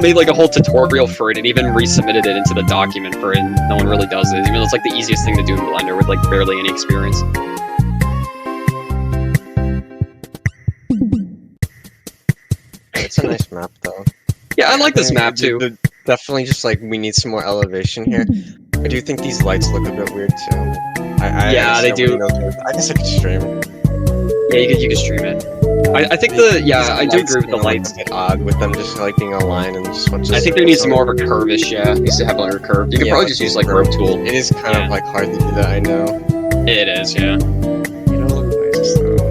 made like a whole tutorial for it and even resubmitted it into the document for it, and no one really does it, even though it's like the easiest thing to do in Blender with like barely any experience. It's a nice map, though. Yeah, I like this map too. Definitely just like we need some more elevation here. I do think these lights look a bit weird too. I Yeah, guess they nobody do. knows. I guess I could stream. Yeah, you could stream it. I think I do agree with the lights. A bit odd with them just like being a line and just a bunch of I think there needs circles more of a curvish, yeah. It needs to have like a curve. You could Yeah, probably like just use like rope tool. It is kind of like hard to do that, I know. It is, yeah. You know, look nice though.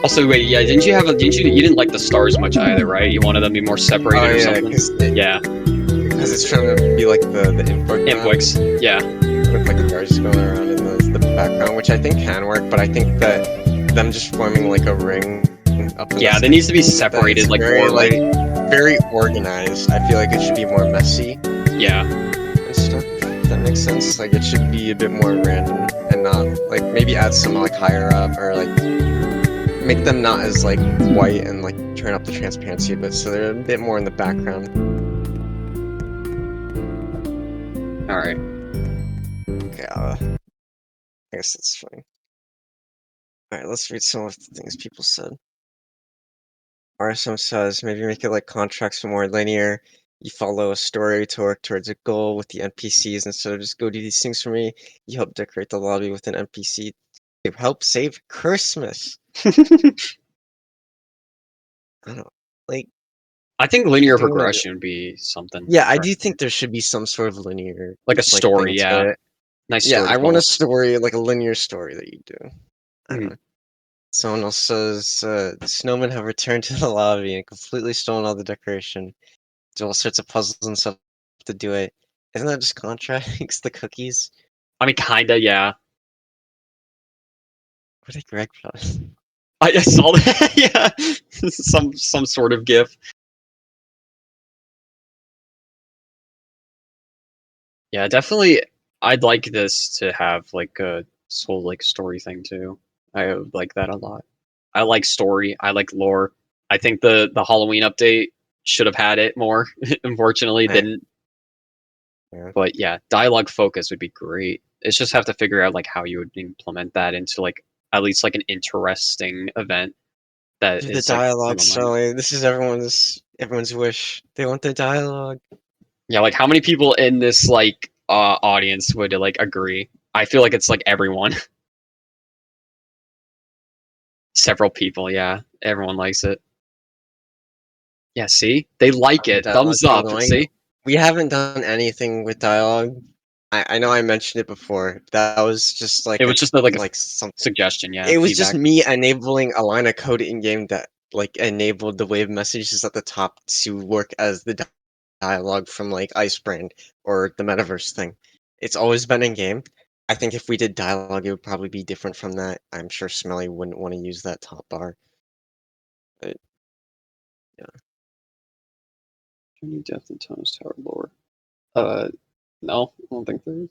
Also, wait, yeah, didn't you didn't like the stars much either, right? You wanted them to be more separated or something? Because it's trying to be like the input. Inputs, yeah. With like the cars going around in the background, which I think can work, but I think that them just forming like a ring up in Yeah, they needs to be separated like very, more, like very organized. I feel like it should be more messy. Yeah. And stuff. If that makes sense. Like it should be a bit more random and not like maybe add some like higher up or like make them not as like white and like turn up the transparency a bit so they're a bit more in the background. Alright. Okay, I guess that's fine. Alright, let's read some of the things people said. RSM says, maybe make it like contracts more linear. You follow a story to work towards a goal with the NPCs instead of just go do these things for me. You help decorate the lobby with an NPC. You help save Christmas. I don't know. Like, I think linear progression would be something. Yeah, I do think there should be some sort of linear like a story, thing yeah. to it. Nice Yeah, story. I want a story, like a linear story that you do. I don't know. Mm. Someone else says, the snowmen have returned to the lobby and completely stolen all the decoration. Do all sorts of puzzles and stuff to do it. Isn't that just contracts the cookies? I mean, kinda, yeah. What did Greg post? I saw that, yeah. some sort of GIF. Yeah, definitely. I'd like this to have like a whole like story thing too. I would like that a lot. I like story. I like lore. I think the Halloween update should have had it more. Unfortunately, didn't. Yeah. But yeah, dialogue focus would be great. It's just have to figure out like how you would implement that into like at least like an interesting event that Do the is like dialogue, online. Sully. This is everyone's wish. They want the dialogue. Yeah, like how many people in this like audience would like agree? I feel like it's like everyone. Several people, yeah. Everyone likes it. Yeah, see? They like it. Dialogue's Thumbs up. annoying. See? We haven't done anything with dialogue. I know I mentioned it before. That was just like It was just like a something. suggestion, yeah. It was just Feedback. me enabling a line of code in game that like enabled the wave messages at the top to work as the dialogue from like Icebrand or the metaverse thing. It's always been in game. I think if we did dialogue, it would probably be different from that. I'm sure Smelly wouldn't want to use that top bar. But yeah. Journey, Death, and Thomas Tower lore. No, I don't think there is.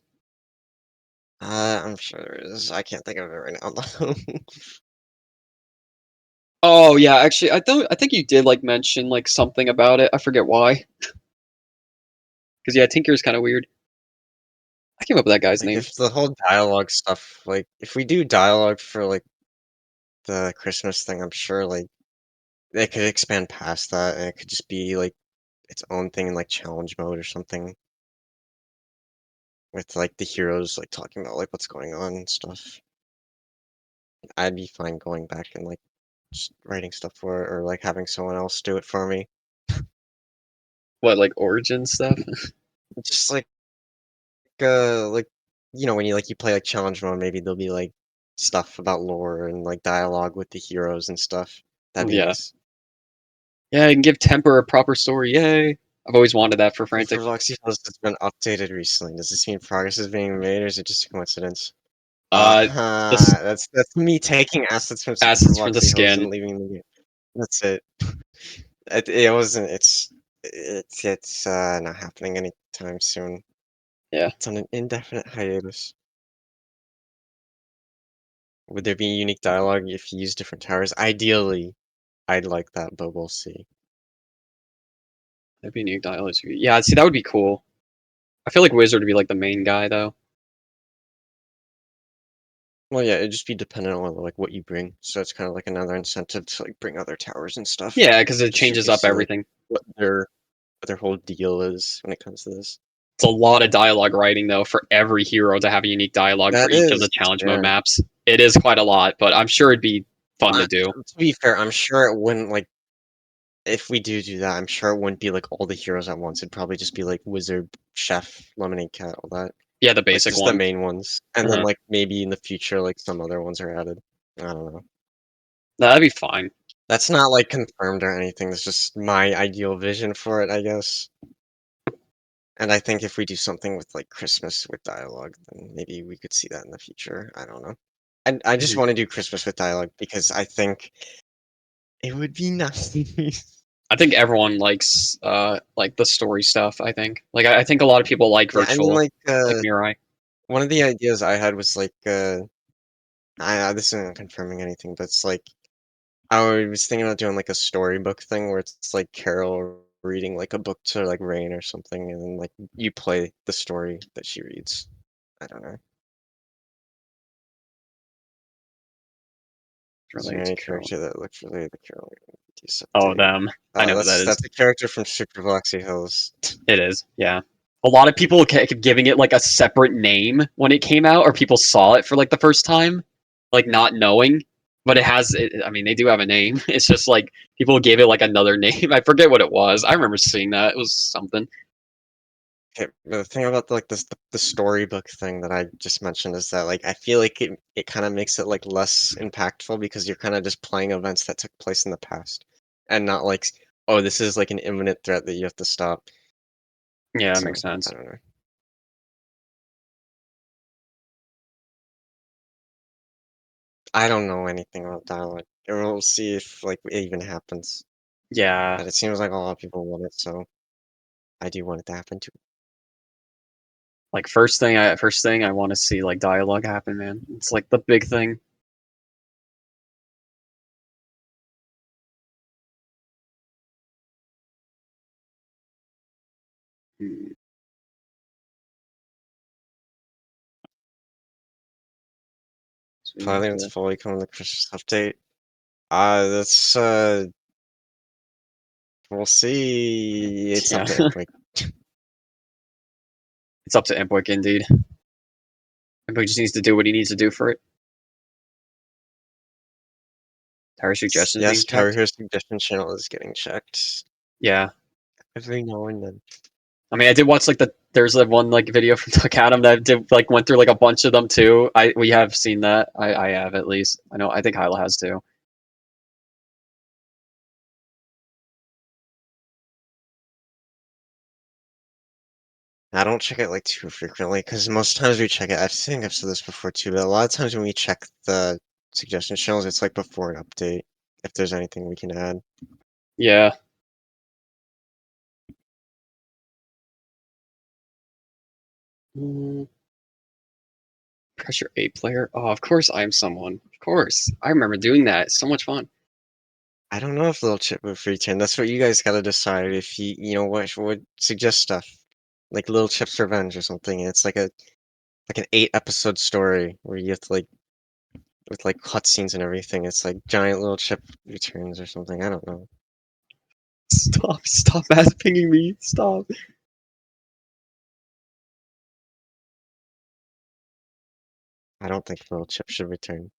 I'm sure there is. I can't think of it right now though. Oh yeah, actually, I think you did like mention like something about it. I forget why. Because yeah, Tinker's kind of weird. I came up with that guy's Like name. if the whole dialogue stuff, like if we do dialogue for like the Christmas thing, I'm sure like they could expand past that and it could just be like its own thing in like challenge mode or something. With like the heroes like talking about like what's going on and stuff. I'd be fine going back and like just writing stuff for it or like having someone else do it for me. What, like origin stuff? Just like you know when you play like challenge mode, maybe there'll be like stuff about lore and like dialogue with the heroes and stuff. That'd be Yeah. nice. Yeah, I can give Temper a proper story. Yay! I've always wanted that for Frantic. For Roxy Post has been updated recently. Does this mean progress is being made or is it just a coincidence? Uh, the That's me taking assets from assets for the Supervoxy Host skin. and leaving the game. That's it. It wasn't. It's not happening anytime soon. Yeah. It's on an indefinite hiatus. Would there be unique dialogue if you use different towers? Ideally, I'd like that, but we'll see. That'd be unique dialogue. Yeah, see, that would be cool. I feel like Wizard would be like the main guy though. Well, yeah, it'd just be dependent on, like, what you bring, so it's kinda like another incentive to, like, bring other towers and stuff, Yeah, because it just so we changes can up see, like, everything. what their whole deal is when it comes to this. It's a lot of dialogue writing though for every hero to have a unique dialogue for That each of is, the challenge mode yeah. maps. It is quite a lot, but I'm sure it'd be fun to do. To be fair, I'm sure it wouldn't, like if we do that, I'm sure it wouldn't be, like, all the heroes at once, it'd probably just be, like, Wizard, Chef, Lemonade Cat, all that. Yeah, the Like, basic just the ones. main ones, and then, Uh-huh. like, maybe in the future, like, some other ones are added. I don't know. No, that'd be fine. That's not, like, confirmed or anything, it's just my ideal vision for it, I guess. And I think if we do something with, like, Christmas with dialogue, then maybe we could see that in the future, I don't know. And I just Mhm. wanna do Christmas with dialogue because I think it would be nice. I think everyone likes like the story stuff. I think I think a lot of people like Yeah, I mean, virtual, like Mirai. one of the ideas I had was, like, this isn't confirming anything, but it's, like, I was thinking about doing, like, a storybook thing where it's, like, Carol reading, like, a book to, like, Rain or something, and then, like, you play the story that she reads. I don't know. Is there Related to any Carol. character that looks related to Carol? This Oh, update. them. I know what that is. That's a character from Super Galaxy Hills. It is. Yeah. A lot of people kept giving it like a separate name when it came out, or people saw it for like the first time, like not knowing. But it has. I mean, they do have a name. It's just like people gave it like another name. I forget what it was. I remember seeing that. It was something. Okay, but the thing about like this the storybook thing that I just mentioned is that like I feel like it kind of makes it like less impactful because you're kind of just playing events that took place in the past and not like oh this is like an imminent threat that you have to stop. Yeah, that So makes I sense. don't know. I don't know anything about dialogue. We'll see if like it even happens. Yeah. But it seems like a lot of people want it, so I do want it to happen too. Like first thing I want to see like dialogue happen, man. It's like the big thing. Hmm. So we need Finally, it's to. fully coming the Christmas update. That's we'll see. It's up Yeah, to Imp. it's up to Impic indeed. Impic just needs to do what he needs to do for it. Tower suggestions being Yes, Tower checked. Hero suggestion channel is getting checked Yeah. every now and then. I mean, I did watch like there's a one like video from Tuck Adam that did like went through like a bunch of them too. We have seen that. I have at least. I know. I think Hyla has too. I don't check it like too frequently because most times we check it. I think I've said this before too, but a lot of times when we check the suggestion channels, it's like before an update. If there's anything we can add, Yeah. Mm, pressure 8 player. Oh, of course I'm someone. Of course. I remember doing that. It's so much fun. I don't know if Little Chip would return. That's what you guys gotta decide. If you know what would suggest stuff like Little Chip's Revenge or something. And it's like an 8 episode story where you have to like with like cutscenes and everything. It's like giant Little Chip returns or something. I don't know. Stop mass pinging me. Stop. I don't think Little Chip should return.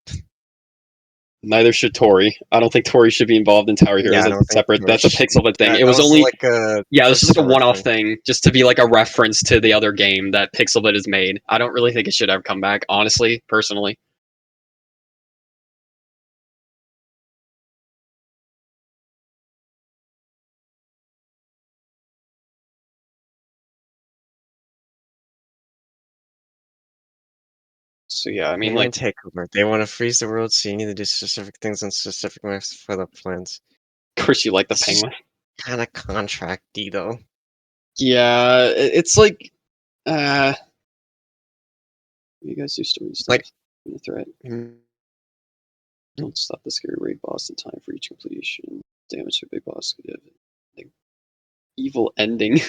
Neither should Tori. I don't think Tori should be involved in Tower Heroes. Yeah, I That's a don't think separate. That's a Pixelbit thing. that It that was was only like a yeah, this is just like a a one-off reference. thing, just to be like a reference to the other game that Pixelbit has made. I don't really think it should ever come back, honestly, personally. So yeah, I mean, Alien like, takeover. They want to freeze the world, so you need to do specific things on specific maps for the plans. of course you like the This is penguin. kind of contracty, though. Yeah, it's like, you guys do story stuff Like, in the thread. Don't stop the scary raid boss in time for each completion. Damage to big boss. Yeah, like, evil ending.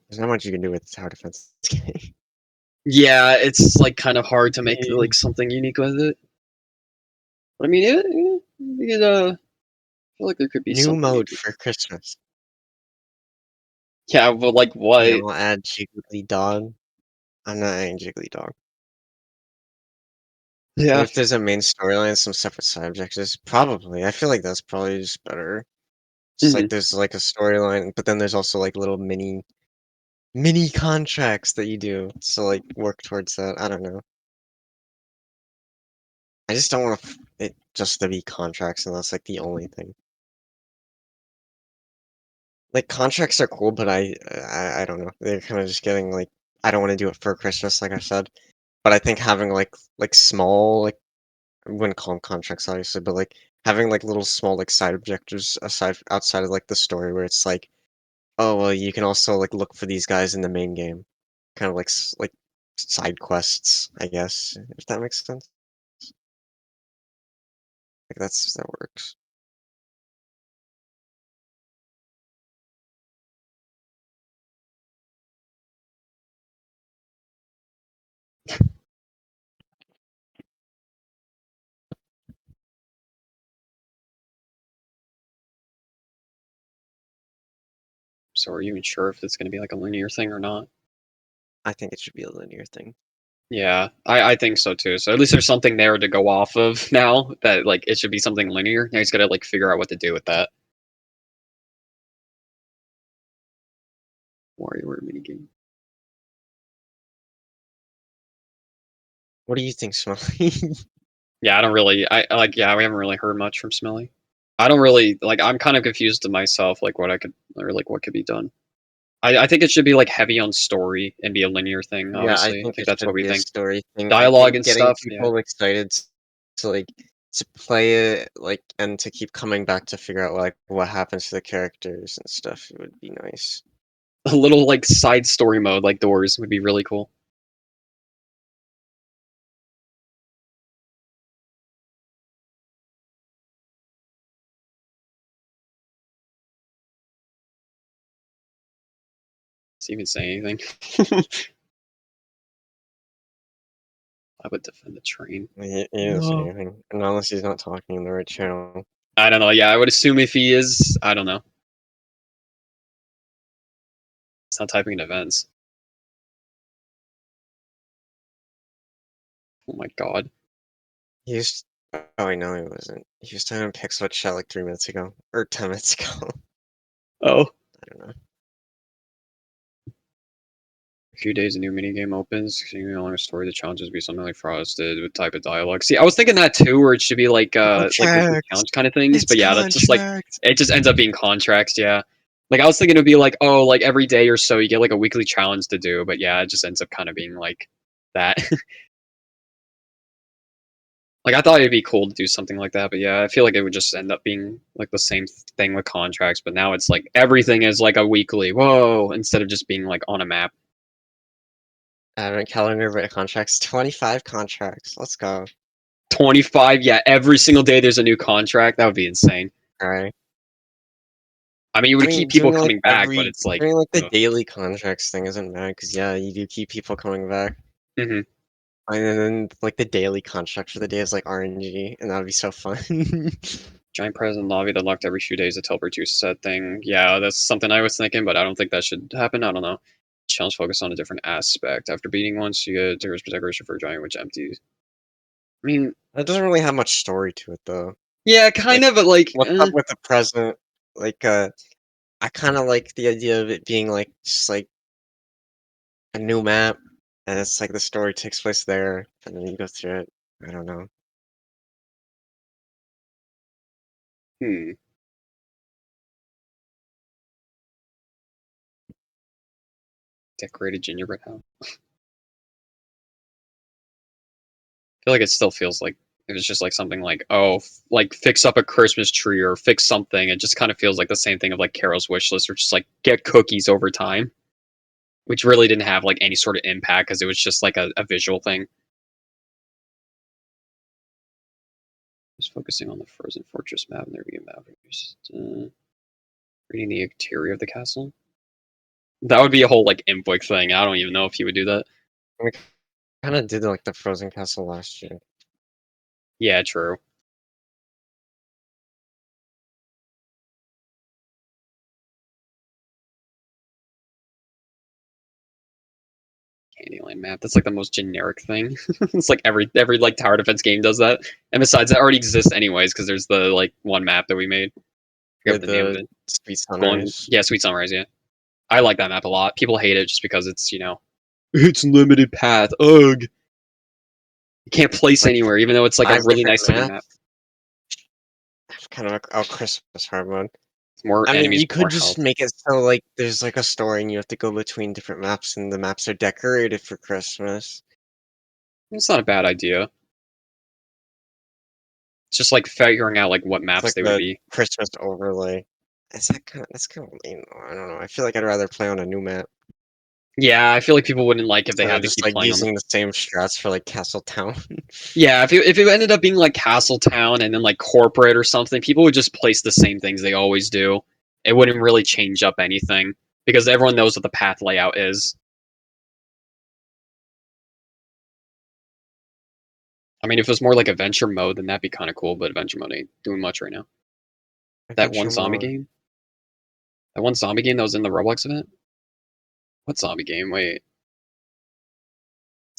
There's not much you can do with the tower defense game. Yeah, it's like kind of hard to make like something unique with it. But I mean, I feel like there could be New something mode maybe. for Christmas. Yeah, but like And what? I'll add Jiggly Dog. I'm not adding Jiggly Dog. What Yeah. if there's a main storyline and some separate side objectives? Probably. I feel like that's probably just better. Just Hmm. like there's like a storyline, but then there's also like little mini contracts that you do to like work towards that. I don't know. I just don't want it just to be contracts, and that's like the only thing. Like contracts are cool, but I don't know. They're kind of just getting like I don't want to do it for Christmas, like I said. But I think having like small like I wouldn't call them contracts obviously, but like having like little small like side objectives aside outside of like the story where it's like, oh well, you can also like look for these guys in the main game, kind of like like side quests, I guess, if that makes sense. Like that works. So are you even sure if it's going to be like a linear thing or not? I think it should be a linear thing. Yeah, I think so too. So at least there's something there to go off of now that like it should be something linear. Now he's got to like figure out what to do with that. WarioWare minigame. What do you think, Smiley? Yeah, I don't really. I like. Yeah, we haven't really heard much from Smelly. I don't really like. I'm kind of confused to myself, like what I could or like what could be done. I think it should be like heavy on story and be a linear thing. Yeah, I Obviously, I think think it that's what should we be a think. story thing. I Dialogue think and getting stuff. Yeah, people excited to like to play it, like, and to keep coming back to figure out like what happens to the characters and stuff, it would be nice. a little like side story mode, like Doors, would be really cool. Does he even say anything? I would defend the train. He doesn't say No. anything, and unless he's not talking in the right channel. I don't know. Yeah, I would assume if he is, I don't know. It's not typing in events. Oh my god. He was. Oh, wait, no, he wasn't. He was talking in Pixel chat like 3 minutes ago, or 10 minutes ago. Oh. I don't know. A few days, a new minigame opens. Continuing along a story, the challenges be something like Frosted with type of dialogue. See, I was thinking that too, where it should be like weekly Contracts. challenge kind of things. It's But yeah, that's just like contracts. it just ends up being contracts. Yeah, like I was thinking it'd be like oh, like every day or so you get like a weekly challenge to do. But yeah, it just ends up kind of being like that. Like I thought it'd be cool to do something like that, but yeah, I feel like it would just end up being like the same thing with contracts. But now it's like everything is like a weekly. Whoa, instead of just being like on a map. Advent calendar, but contracts. 25 contracts. Let's go. 25, yeah, every single day there's a new contract. That would be insane. All right. I mean, you I would keep mean, people coming back, but it's like, doing like the ugh. daily contracts thing isn't bad because yeah, you do keep people coming back. Mhm. And then like the daily contract for the day is like RNG, and that would be so fun. Giant present lobby that locked every few days. A teleport to set thing. Yeah, that's something I was thinking, but I don't think that should happen. I don't know. Challenge focus on a different aspect. After beating once, you get Tigger's Decoration for a giant, which empties. I mean, That doesn't really have much story to it though. yeah, Like, kind of, but like, what's up with the present? Like, I kind of like the idea of it being like just like a new map, and it's like the story takes place there, and then you go through it. I don't know. hmm, decorated gingerbread house. I feel like it still feels like It was just like something like, oh, like fix up a Christmas tree or fix something. It just kind of feels like the same thing of like Carol's wish list, or just like get cookies over time, which really didn't have like any sort of impact because it was just like a visual thing. Just focusing on the Frozen Fortress map and there be a map. Just reading the exterior of the castle. That would be a whole like invoice thing. I don't even know if he would do that. We kind of did like the Frozen Castle last year. Yeah, true. Candyland map. That's like the most generic thing. It's like every like tower defense game does that. And besides, that already exists anyways because there's the like one map that we made. I forget Yeah, what the name of the it. Sweet Golden, Sunrise. yeah, Sweet Sunrise. Yeah, I like that map a lot. People hate it just because it's it's limited path. Ugh, you can't place Like anywhere, even though it's like a 5 really different nice looking map. maps. Kind of a Christmas hard mode. It's more I mean, enemies, you could more just health. make it so, like, there's, like, a story and you have to go between different maps, and the maps are decorated for Christmas. It's not a bad idea. It's just like figuring out like what It's maps like they would a be. Christmas overlay. That's kinda lame, though, I don't know, I feel like I'd rather play on a new map Yeah, I feel like people wouldn't like if they instead of had to just, keep like, playing on the. using the same strats for, like, Castle Town. Yeah, if it ended up being like Castletown and then like corporate or something, people would just place the same things they always do. It wouldn't really change up anything because everyone knows what the path layout is. I mean, if it was more like adventure mode, then that'd be kind of cool. But adventure mode ain't doing much right now. That one Adventure zombie mode. game, that one zombie game that was in the Roblox event. What zombie game? Wait,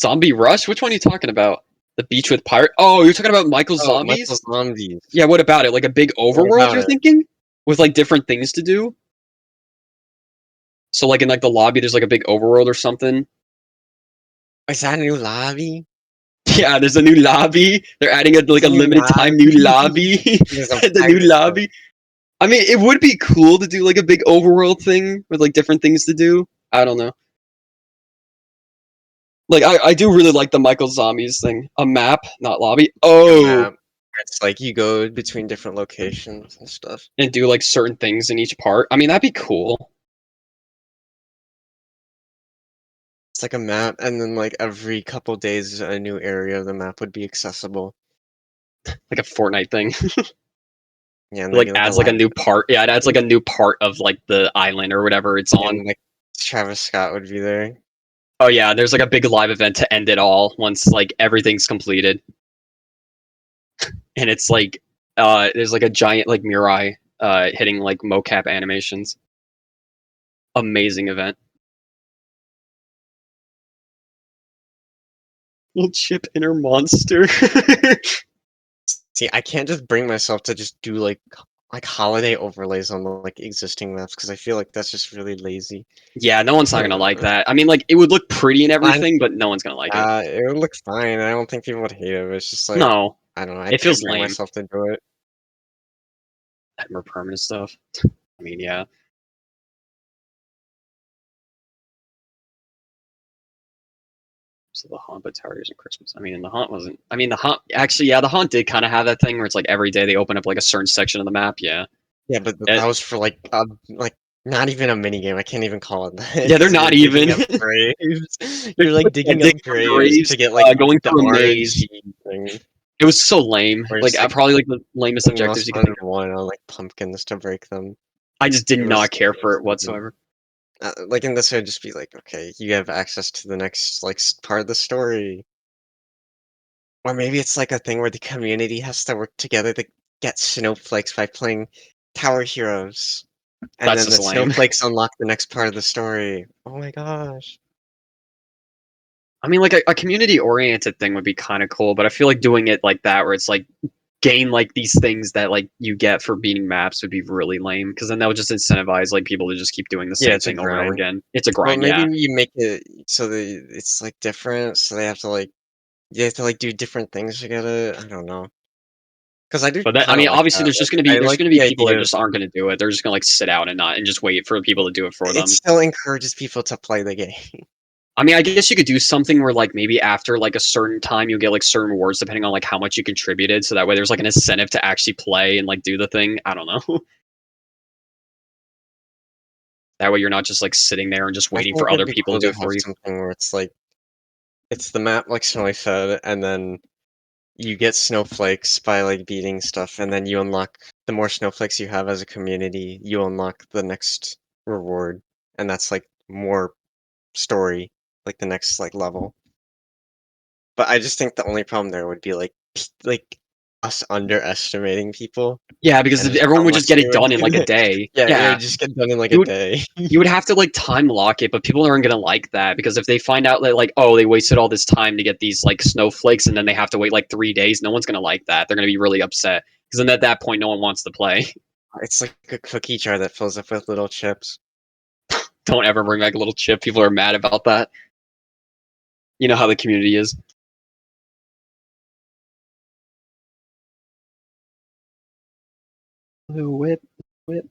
Zombie Rush? Which one are you talking about? The beach with pirate? Oh, you're talking about Michael's Oh, Michael Zombies? Zombies. Yeah. What about it? Like a big What overworld? about You're it? thinking with like different things to do. So like in like the lobby, there's like a big overworld or something. Is that a new lobby? Yeah, there's a new lobby. They're adding a There's like a a new limited time new lobby? lobby. There's a The new pirate one. lobby. I mean, it would be cool to do like a big overworld thing with like different things to do. I don't know. Like I do really like the Michael Zombies thing. A map, not lobby. A Oh, map. It's like you go between different locations and stuff. and do like certain things in each part. I mean, that'd be cool. It's like a map, and then like every couple days, a new area of the map would be accessible. Like a Fortnite thing. Yeah, and It there'd like be like a adds like a live new part. Yeah, it adds like a new part of like the island or whatever it's on. and like Travis Scott would be there. Oh yeah, there's like a big live event to end it all once like everything's completed. And it's like there's like a giant like Mirai hitting like mocap animations. Amazing event. Little chip inner monster. See, I can't just bring myself to just do like holiday overlays on the like existing maps because I feel like that's just really lazy. Yeah, no one's not gonna like that. I mean, like it would look pretty and Fine, everything, but no one's gonna like it. it would look fine. I don't think people would hate it. But it's just like No, I don't know. I it can't feels bring lame. myself to do it. That more permanent stuff. I mean, yeah. So the haunt, but Target and Christmas. I mean, and the haunt wasn't. I mean, the haunt actually, yeah, the haunt did kind of have that thing where it's like every day they open up like a certain section of the map. Yeah, Yeah, but that it, was for like not even a mini game. I can't even call it that yeah, they're because you're not digging even. up graves. They're You're like yeah, digging up digging for graves graves, to get like going the through a maze. RNG thing. It was so lame. Where Like it's like probably like the lamest you objectives must you could think of. one on like pumpkins to break them. I just did It was not care it for was it stupid. whatsoever. Like in this, would just be like, okay, you have access to the next like part of the story, or maybe it's like a thing where the community has to work together to get snowflakes by playing Tower Heroes, and That's then the just lame. snowflakes unlock the next part of the story. Oh my gosh. I mean, like a community oriented thing would be kind of cool, but I feel like doing it like that, where it's like gain like these things that like you get for beating maps, would be really lame. Because then that would just incentivize like people to just keep doing the Yeah, same it's a thing over and over grind. again. It's a Well, grind, maybe yeah. you make it so that it's like different, so they have to like you have to like do different things to get it. I don't know. Because I do But that, I kind of mean, like obviously, that. there's just Like, gonna be I like the people that idea of just aren't gonna do it. They're just gonna like sit out and not and just wait for people to do it for it them. still encourages people to play the game. I mean, I guess you could do something where like maybe after like a certain time you'll get like certain rewards depending on like how much you contributed, so that way there's like an incentive to actually play and like do the thing. I don't know. That way you're not just like sitting there and just I waiting think for it'd other be people to cool do to it have for you. something where it's like it's the map like Snowy said, and then you get snowflakes by like beating stuff, and then you unlock the more snowflakes you have as a community, you unlock the next reward, and that's like more story, like the next like level. But I just think the only problem there would be like us underestimating people Yeah, because and if just how everyone would just much get they it would done in like a do. day. Yeah, it Yeah, would just get done in like a you would day. you would have to like time lock it, but people aren't gonna like that because if they find out that like, oh, they wasted all this time to get these like snowflakes and then they have to wait like 3 days, no one's gonna like that. They're gonna be really upset because then at that point no one wants to play. It's like a cookie jar that fills up with little chips. Don't ever bring back a little chip. People are mad about that. You know how the community is. The whip, whip.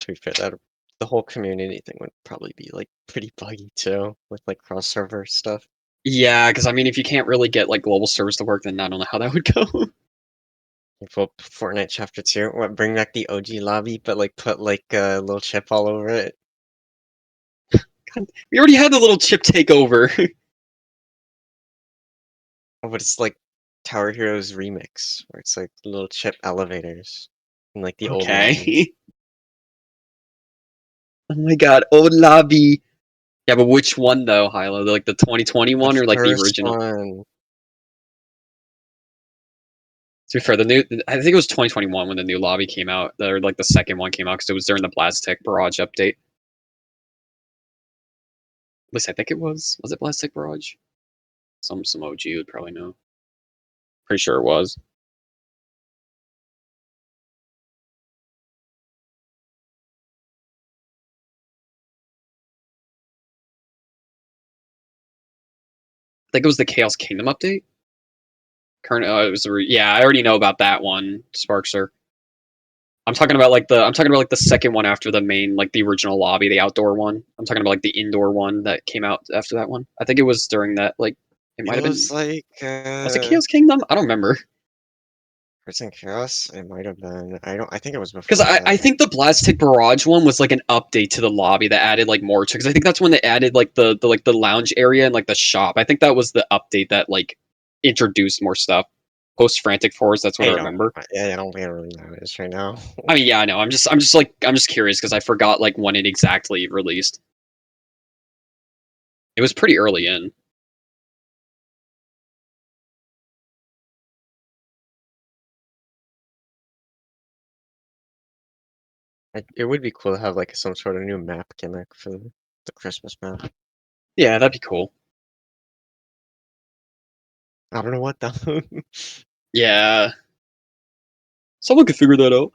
To be fair, that the whole community thing would probably be like pretty buggy too, with like cross server stuff. Yeah, because I mean, if you can't really get like global servers to work, then I don't know how that would go. You put Fortnite Chapter 2, what, bring back the OG lobby, but like put like a little chip all over it. We already had the little chip takeover. Oh, but it's like Tower Heroes Remix, where it's like little chip elevators in like the old lobby. Okay. Oh my god, old lobby. Yeah, but which one though, Hilo? Like the 2020 The one or like the first original? one. To be fair, the new I think it was 2021 when the new lobby came out, or like the second one came out because it was during the Blaztech Barrage update. At least I think it was. Was it Blaztech Barrage? Some OG would probably know. Pretty sure it was. I think it was the Chaos Kingdom update. Current, it was yeah. I already know about that one, Sparkster. I'm talking about like the second one after the main, like the original lobby, the outdoor one. I'm talking about like the indoor one that came out after that one. I think it was during that, like it It might have was been, like was it Chaos Kingdom? I don't remember. Hearts and Chaos? It might have been. I think it was Because before I that. think the Blaztech Barrage one was like an update to the lobby that added like more to, because I think that's when they added like the like the lounge area and like the shop. I think that was the update that like introduced more stuff. Post Frantic Force, that's what I I don't remember. know. Yeah, I don't think I really know what it is right now. I mean, yeah, I know. I'm just curious because I forgot like when it exactly released. It was pretty early in. It would be cool to have like some sort of new map gimmick for the Christmas map. Yeah, that'd be cool. I don't know what though. Yeah, someone could figure that out.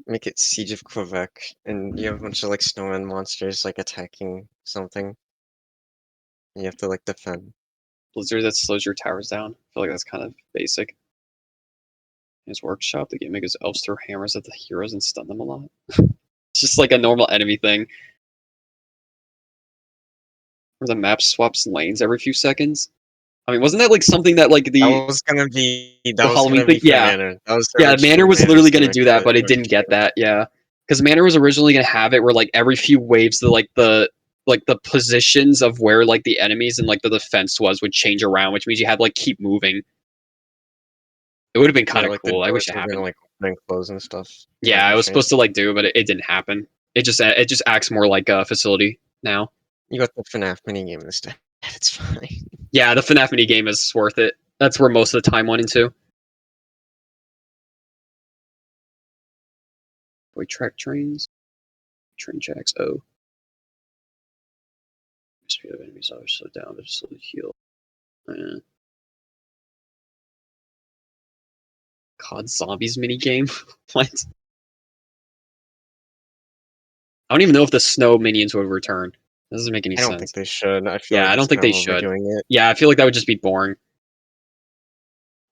Make it Siege of Quebec, and you have a bunch of like snowman monsters like attacking something. And you have to like defend. Blizzard that slows your towers down. I feel like that's kind of basic. In his workshop, the game makes elves throw hammers at the heroes and stun them a lot. It's just like a normal enemy thing. Where the map swaps lanes every few seconds. I mean, wasn't that like something that like That the was Halloween gonna thing? be for Yeah, Manor. That was the yeah. Manor original was Manor's literally going to gimmick do that, that but it was didn't get that. Yeah, because Manor was originally going to have it where like every few waves, the positions of where like the enemies and like the defense would change around, which means you had to like keep moving. It would have been kind yeah, of like the cool. I wish doors it were gonna happened. like open and close and stuff Yeah, I every was frame. supposed to like do it, but it didn't happen. It just acts more like a facility now. You got the FNAF minigame instead. It's fine. Yeah, the FNAF mini game is worth it. That's where most of the time went into. Wait, track trains, train tracks. Oh, speed of enemies always slow down, but slowly heal. COD Zombies mini game. What? I don't even know if the snow minions would return. That doesn't make any I don't think sense. they should. I feel Yeah, like I it's don't think kind they of should. overdoing it. Yeah, I feel like that would just be boring.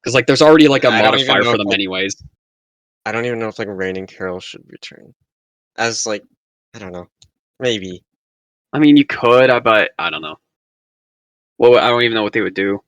Because like, there's already like a I don't even modifier know for if them like anyways. I don't even know if like Rain and Carol should return as like I don't know, maybe. I mean, you could, but I don't know. Well, I don't even know what they would do.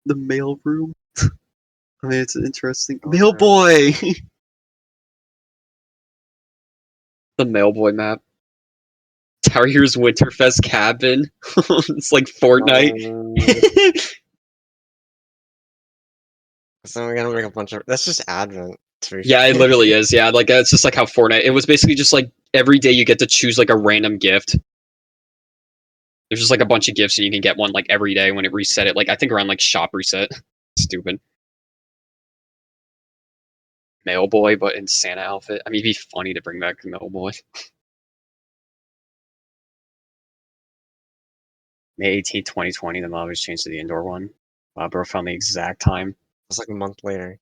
The mail room. I mean, it's interesting. Oh, Mail room. boy. The mail boy map. Tarrier's Winterfest cabin. It's like Fortnite. No. 'Cause then we're gonna make a bunch of. That's just Advent, to be Yeah, it fair. literally is. Yeah, like it's just like how Fortnite. It was basically just like every day you get to choose like a random gift. There's just like a bunch of gifts and you can get one like every day when it reset it. Like I think around like shop reset. Stupid. Mail boy, but in Santa outfit. I mean, it'd be funny to bring back the mail boy. May 18th, 2020, the mod was changed to the indoor one. Bro found the exact time. It's like a month later.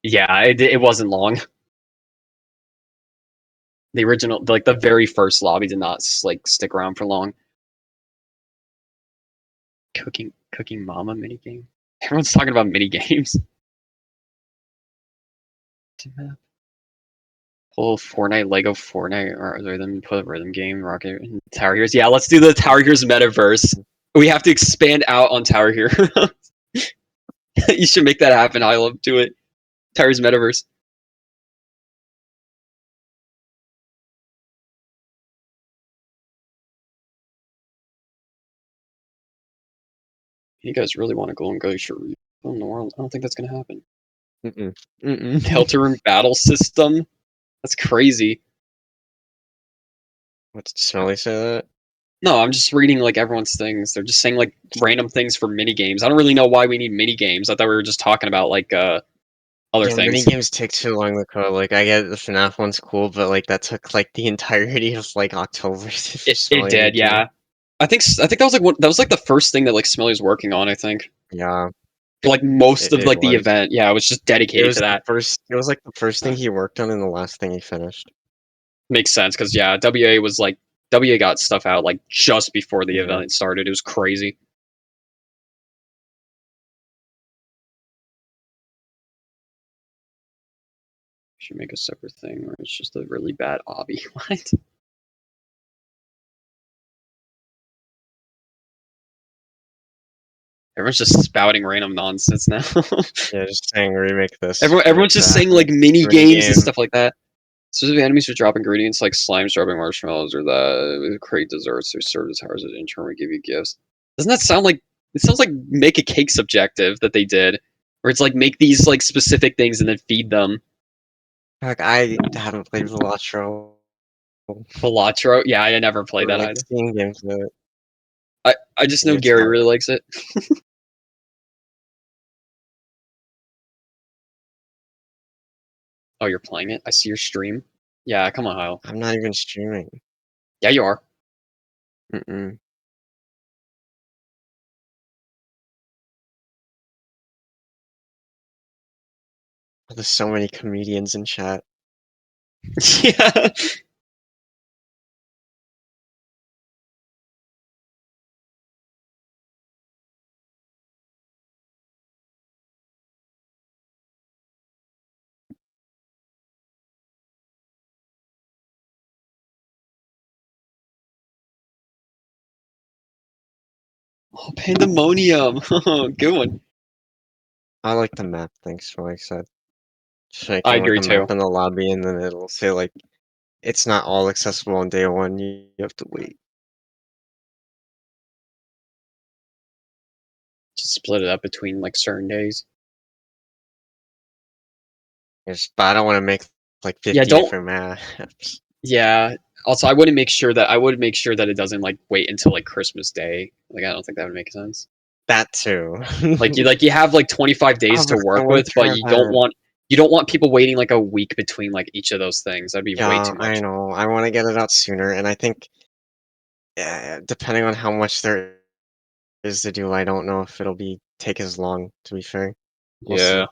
Yeah, it wasn't long. The original, like the very first lobby, did not like stick around for long. Cooking Mama minigame. Everyone's talking about mini games. Pull Fortnite, Lego Fortnite, or then put a rhythm game, Rocket, and Tower Heroes. Yeah, let's do the Tower Heroes metaverse. We have to expand out on Tower Hero. You should make that happen. I love do it. Tower Heroes metaverse. You guys really want to go and Glacier Reef? Oh, in the world, I don't think that's gonna happen. Mm-mm. Mm-mm. Deltarune battle system. That's crazy. What did Smelly say that? No, I'm just reading like everyone's things. They're just saying like random things for mini games. I don't really know why we need mini games. I thought we were just talking about like other Yeah, mini things. games take too long to code. Like, I get the FNAF one's cool, but like that took like the entirety of like October for It Smelly to did, do. yeah. I think that was like that was like the first thing that like Smelly was working on. I think Yeah, for like most of it like the was. event. Yeah, it was just It dedicated was to the that. first. It was like the first thing he worked on and the last thing he finished. Makes sense because yeah, WA was like WA got stuff out like just before the Yeah, event started. It was crazy. Should make a separate thing, or it's just a really bad obby. What? Everyone's just spouting random nonsense now. yeah. Just saying remake this, Everyone's remake just that, saying like make mini mini games and game. stuff like that. Specific enemies who drop ingredients like slimes dropping marshmallows or the create desserts or serve as towers in turn would give you gifts. Doesn't that sound like it sounds like make a cake subjective that they did? Where it's like make these like specific things and then feed them. Like I haven't played Velotro Velatro? Yeah, I never played or that like either. seeing games of it. I just know It's Gary hard. really likes it. Oh, you're playing it? I see your stream. Yeah, come on, Kyle. I'm not even streaming. Yeah, you are. Mm-mm. There's so many comedians in chat. Yeah. Oh, pandemonium. Good one. I like the map. Thanks for like said. Just I making like agree a map too. in the lobby and then it'll say like it's not all accessible on day one. You have to wait. Just split it up between like certain days. Yes, but I don't want to make like Yeah, 50 don't. different maps. Yeah. Also, I would make sure that it doesn't like wait until like Christmas Day. Like, I don't think that would make sense. That too. Like you have like 25 days Oh, to but the work with, but winter event. you don't want people waiting like a week between like each of those things. That'd be way Yeah, too I much. know. I want to get it out sooner, and I think depending on how much there is to do, I don't know if it'll be take as long. To be fair, we'll Yeah. see.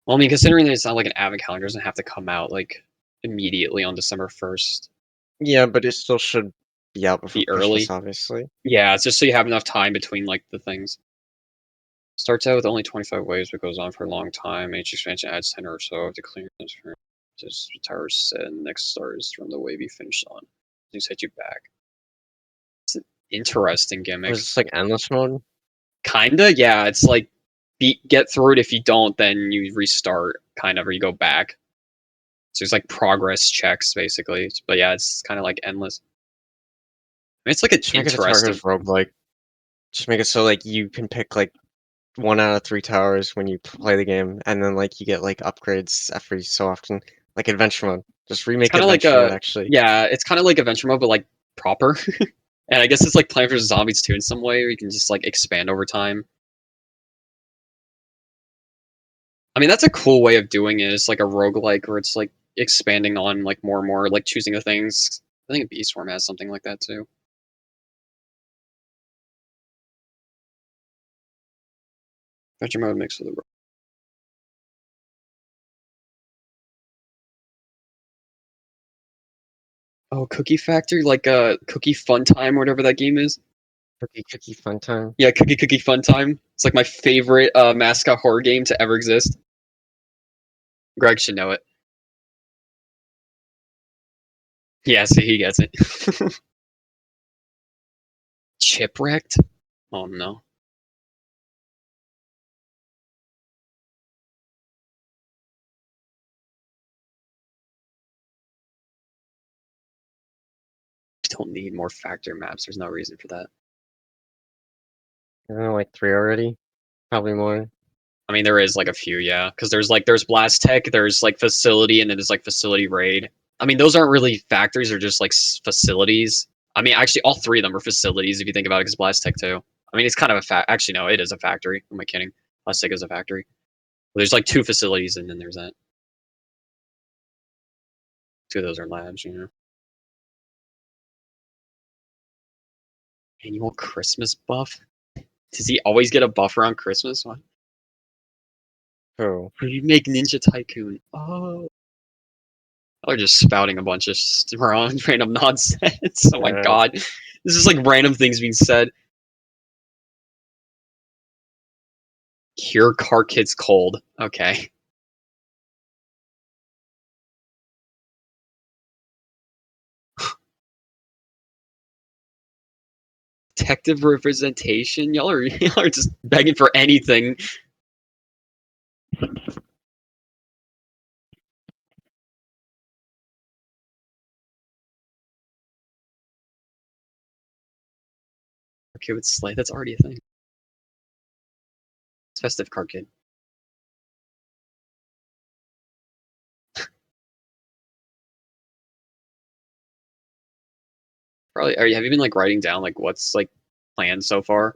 Well, I mean, considering that it's not like an advent calendar, it doesn't have to come out like immediately on December 1st. Yeah, but it still should be out before Be Christmas, early. obviously. Yeah, it's just so you have enough time between like the things. Starts out with only 25 waves, but goes on for a long time. Each expansion adds 10 or so to clearance for just towers set, and next stars from the wave you finish on. They set you back. It's an interesting Or gimmick. is this like endless mode? Kinda, yeah. It's like get through it. If you don't, then you restart, kind of, or you go back. So it's like progress checks, basically. But yeah, it's kind of like endless. I mean, it's like an Just make it a interesting. target roguelike. Just make it so like you can pick like 1 out of 3 towers when you play the game, and then like you get like upgrades every so often, like adventure mode. Just It's remake kind of like adventure mode, a actually. yeah. It's kind of like adventure mode, but like proper. And I guess it's like Plants vs Zombies too in some way, where you can just like expand over time. I mean, that's a cool way of doing it. It's like a roguelike where it's like expanding on like more and more, like choosing the things. I think Beastworm has something like that too. Adventure mode mixed with a Cookie Factory, like Cookie Fun Time, or whatever that game is. Cookie fun time. Yeah, Cookie Fun Time. It's like my favorite mascot horror game to ever exist. Greg should know it. Yeah, see, he gets it. Chipwrecked? Oh no. Don't need more factor maps. There's no reason for that. I don't know, like 3 already. Probably more. I mean, there is like a few, yeah, because there's Blast Tech, there's like facility, and then there's like facility raid. I mean, those aren't really factories; they're just like facilities. I mean, actually, all three of them are facilities if you think about it. Because Blast Tech too. I mean, it's kind of a Actually, no, it is a factory. Who am I kidding? Blast Tech is a factory. Well, there's like two facilities, and then there's that. Two of those are labs, you know. Annual Christmas buff? Does he always get a buff around Christmas? What? Oh, You make Ninja Tycoon. Oh. They're just spouting a bunch of random nonsense. Oh my yeah. god. This is like random things being said. Cure car kids cold. Okay. Detective representation? Y'all are just begging for anything. Okay, with Slay, that's already a thing. It's festive car kid. Probably have you been like writing down like what's like planned so far?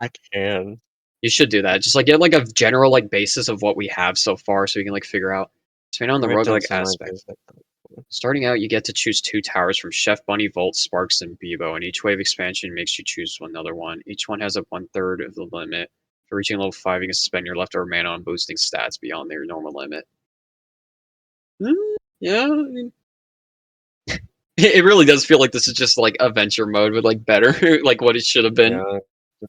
I can. You should do that. Just like get like a general like basis of what we have so far so we can like figure out. Expand on the Write down roguelike some aspect. ideas. Like, Starting out, you get to choose two towers from Chef Bunny, Volt, Sparks, and Bebo, and each wave expansion makes you choose another one. Each one has a 1/3 of the limit. For reaching level 5, you can spend your leftover mana on boosting stats beyond their normal limit. Yeah, I mean, it really does feel like this is just like adventure mode with like better, like what it should have been. yeah,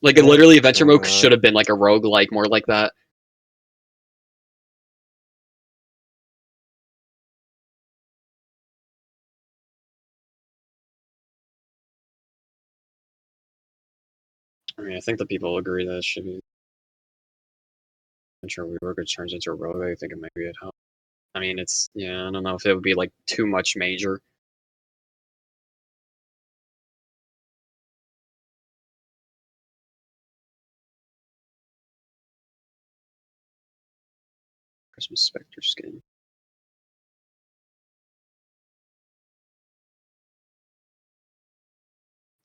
Like yeah, literally, adventure something mode like should that. have been like a rogue, like more like that. I mean, I think the people agree that it should be adventure rework. It turns into a rogue. I think it might be at home. I mean, it's yeah. I don't know if it would be like too much major. Christmas Spectre skin.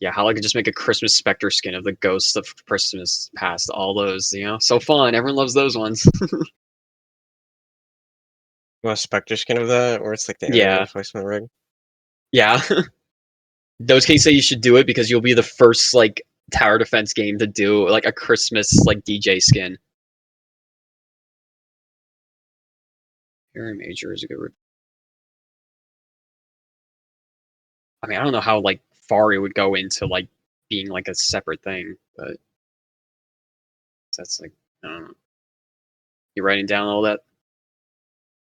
Yeah, how I could just make a Christmas Spectre skin of the ghosts of Christmas past. All those, so fun. Everyone loves those ones. You want a Spectre skin of that, or it's like the internet Yeah, replacement rig? yeah. Those cases say you should do it because you'll be the first like tower defense game to do like a Christmas like DJ skin. Very major is a good. I mean, I don't know how, like, far it would go into, like, being, like, a separate thing, but that's, like I don't know. You writing down all that?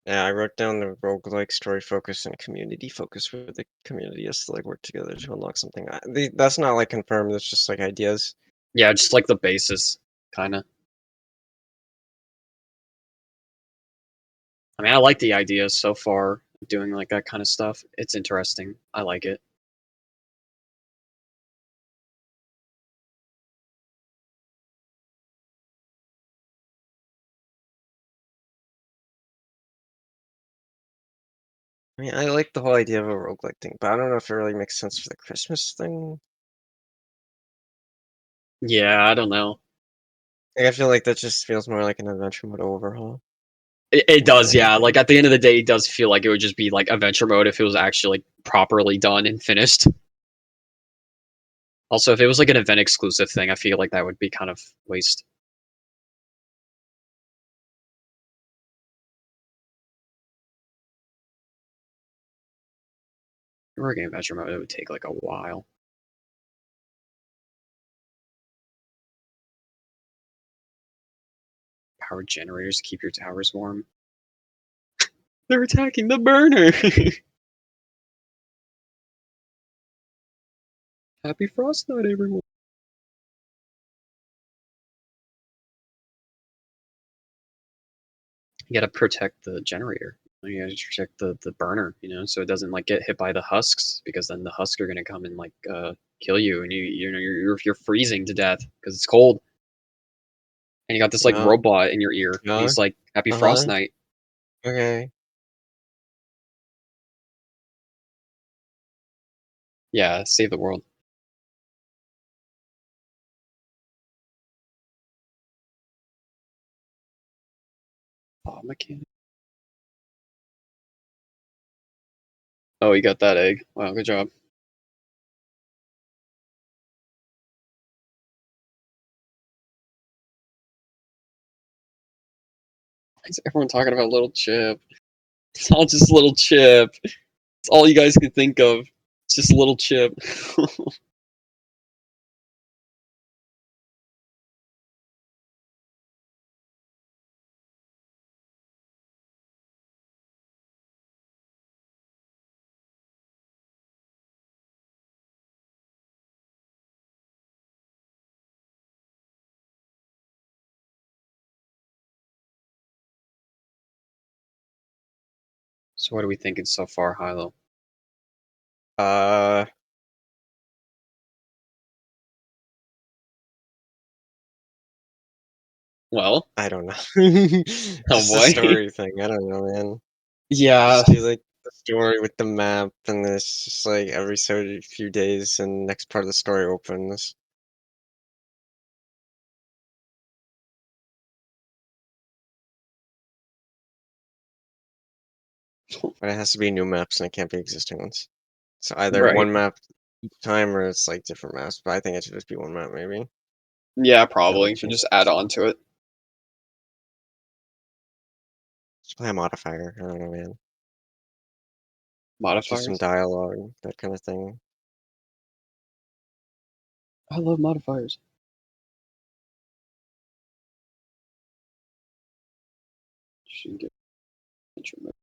Yeah, I wrote down the roguelike story focus and community focus where the community has to like work together to unlock something. That's not like confirmed, that's just like ideas. Yeah, just, like, the basis, kinda. I mean, I like the idea so far, doing, like, that kinda stuff. It's interesting. I like it. I mean, I like the whole idea of a roguelike thing, but I don't know if it really makes sense for the Christmas thing. Yeah, I don't know. Like, I feel like that just feels more like an adventure mode overhaul It more than does, yeah, like, anything. at the end of the day, it does feel like it would just be, like, adventure mode if it was actually, like, properly done and finished. Also, if it was, like, an event exclusive thing, I feel like that would be kind of waste. If it were a game adventure mode, it would take, like, a while. Power generators to keep your towers warm. They're attacking the burner! Happy Frost Night, everyone! You gotta protect the generator. You gotta protect the burner, so it doesn't, like, get hit by the husks, because then the husks are gonna come and, like, kill you, and you're freezing to death because it's cold, and you got this, like, Yeah, robot in your ear, and yeah, he's like, "Happy Frost uh-huh, Night." okay. Yeah, save the world. Oh, mechanic. Oh, you got that egg. Wow, good job. Why is everyone talking about Little Chip? It's all just Little Chip. It's all you guys can think of. It's just Little Chip. So what are we thinking so far, Hilo? Uh, Well, I don't know. oh Just a boy. story thing, I don't know, man. Yeah. Just do, like, the story with the map, and it's just, like, every so few days, and next part of the story opens. But it has to be new maps, and it can't be existing ones. So either Right. one map each time, or it's, like, different maps, but I think it should just be one map, maybe. Yeah, That probably. would Should change just add things. on to it. Just play a modifier, I don't know, man. Do some Modifiers. dialogue, that kinda thing. I love modifiers. Should get intro mode.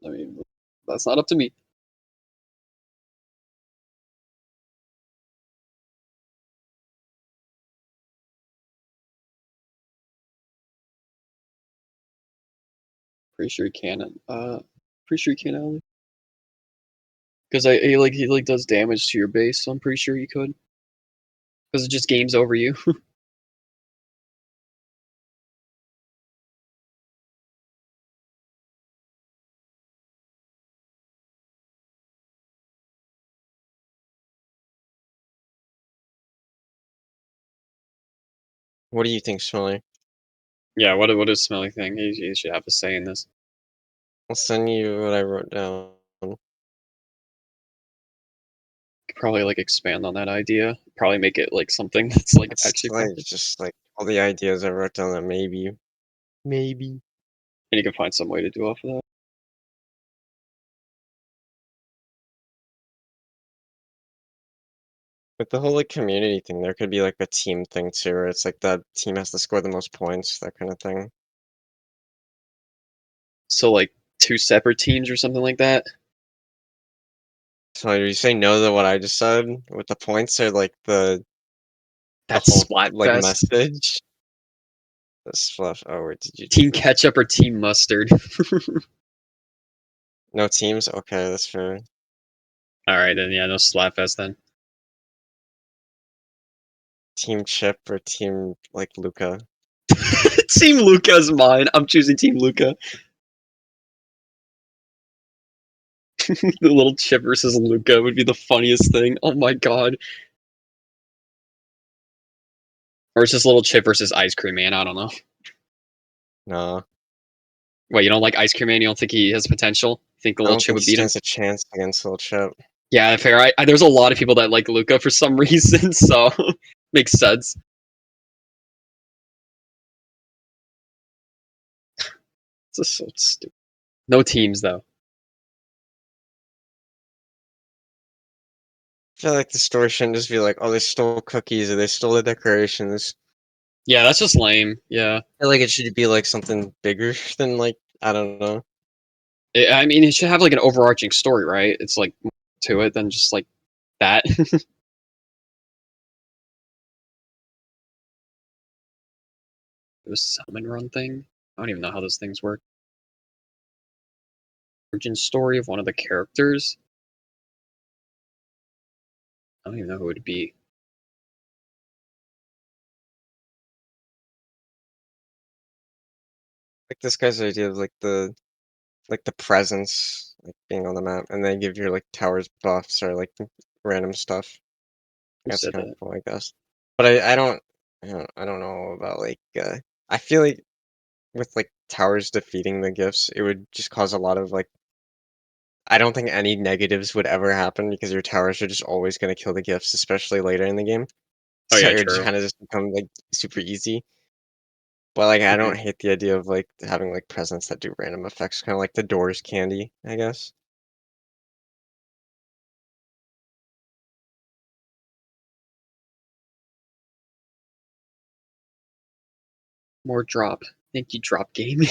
I mean, that's not up to me. Pretty sure he can. Pretty sure he can, Ellie. Because he does damage to your base, so I'm pretty sure you could. Because it just games over you. What do you think, Smelly? Yeah, what is smelly thing? He should have a say in this. I'll send you what I wrote down. Could probably like expand on that idea. Probably make it like something that's like It's, actually like, proper. just, like, all the ideas I wrote down that maybe. And you can find some way to do off of that. With the whole, like, community thing, there could be, like, a team thing too, where it's like the team has to score the most points, that kinda thing. So like two separate teams or something like that. So are you saying no to what I just said with the points or, like, the That's whole, like, Splatfest. message? The fluff. Oh, where did you do Team this? ketchup or team mustard. No teams? Okay, that's fair. All right, then yeah, no Splatfest then. Team Chip or team, like, Luca? Team Luca is mine. I'm choosing Team Luca. The little Chip versus Luca would be the funniest thing. Oh my god. Or it's just little Chip versus Ice Cream Man. I don't know. No. Wait, you don't like Ice Cream Man? You don't think he has potential? Think the I little don't Chip think would he beat him? stands a chance against Little Chip. Yeah, fair. There's a lot of people that like Luca for some reason, so makes sense. It's just so stupid. No teams though. I feel like the story shouldn't just be like, "Oh, they stole cookies or they stole the decorations." Yeah, that's just lame. Yeah, I feel like it should be, like, something bigger than, like, I don't know. I mean, it should have like an overarching story, right? It's like more to it than just like that. It was salmon run thing. I don't even know how those things work. Origin story of one of the characters. I don't even know who it would be. Like, this guy's idea of, like, the presence, like, being on the map, and they give your, like, towers buffs or, like, random stuff. Who That's said kinda that? cool, I guess. But I don't know about, like, I feel like with, like, towers defeating the gifts, it would just cause a lot of, like I don't think any negatives would ever happen because your towers are just always gonna kill the gifts, especially later in the game. Oh So yeah, it would just true. kinda just become, like, super easy. But, like, I Hmm. don't hate the idea of, like, having, like, presents that do random effects, kinda like the doors candy, I guess. More drop. Thank you, drop gaming.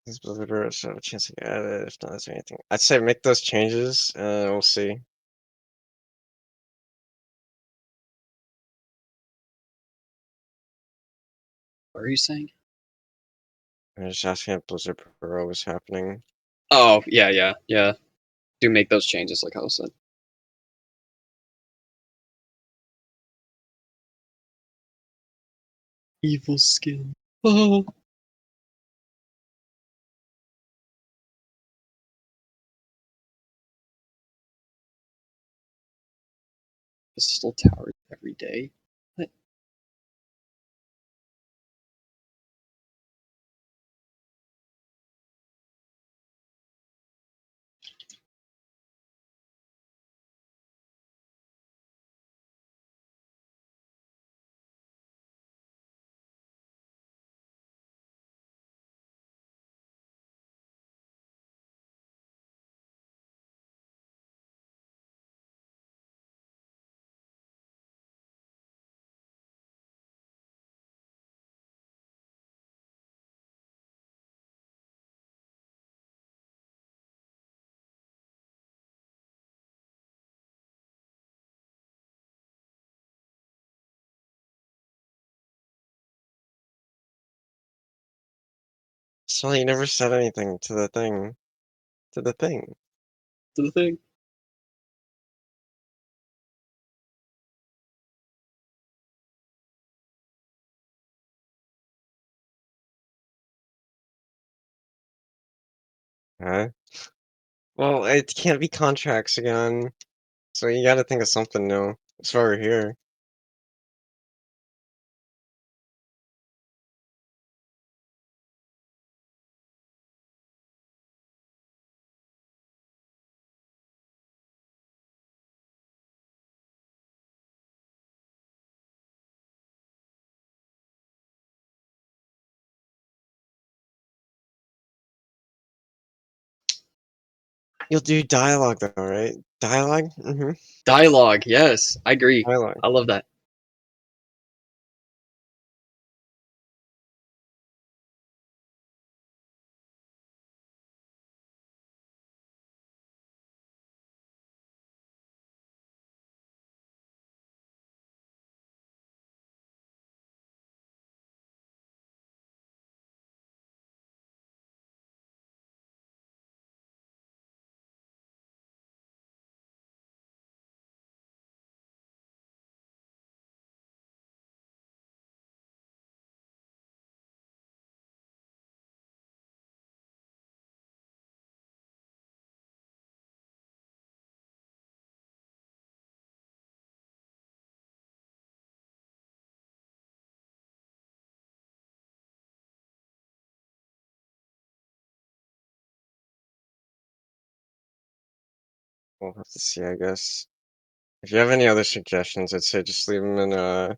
These Blizzard should have a chance to get at it, if not, is there anything I'd say make those changes, we'll see. What are you saying? I'm just asking if Blizzard Pro was happening. Oh yeah, yeah, yeah. Do make those changes, like I said. Evil skin. Oh, pistol towers every day. What? So you never said anything to the thing. To the thing. To the thing. Huh? Well, it can't be contracts again, so you gotta think of something new. That's why we're here. You'll do dialogue though, right? Dialogue? Mhm. Dialogue, yes, I agree. Dialogue. I love that. We'll have to see, I guess. If you have any other suggestions, I'd say just leave them in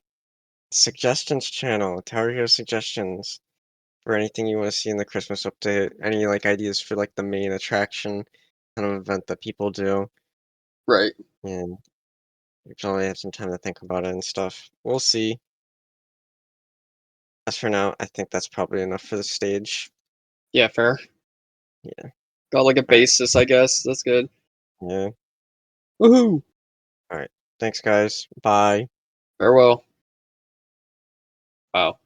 suggestions channel. Tower Hero suggestions for anything you want to see in the Christmas update. Any like ideas for like the main attraction kind of event that people do, Right. and you probably have some time to think about it and stuff. We'll see. As for now, I think that's probably enough for the stage. Yeah, fair. Yeah. Got, like, a All right. basis, I guess, that's good. Yeah. Woohoo! All right. Thanks, guys. Bye. Farewell. Wow.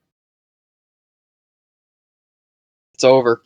It's over.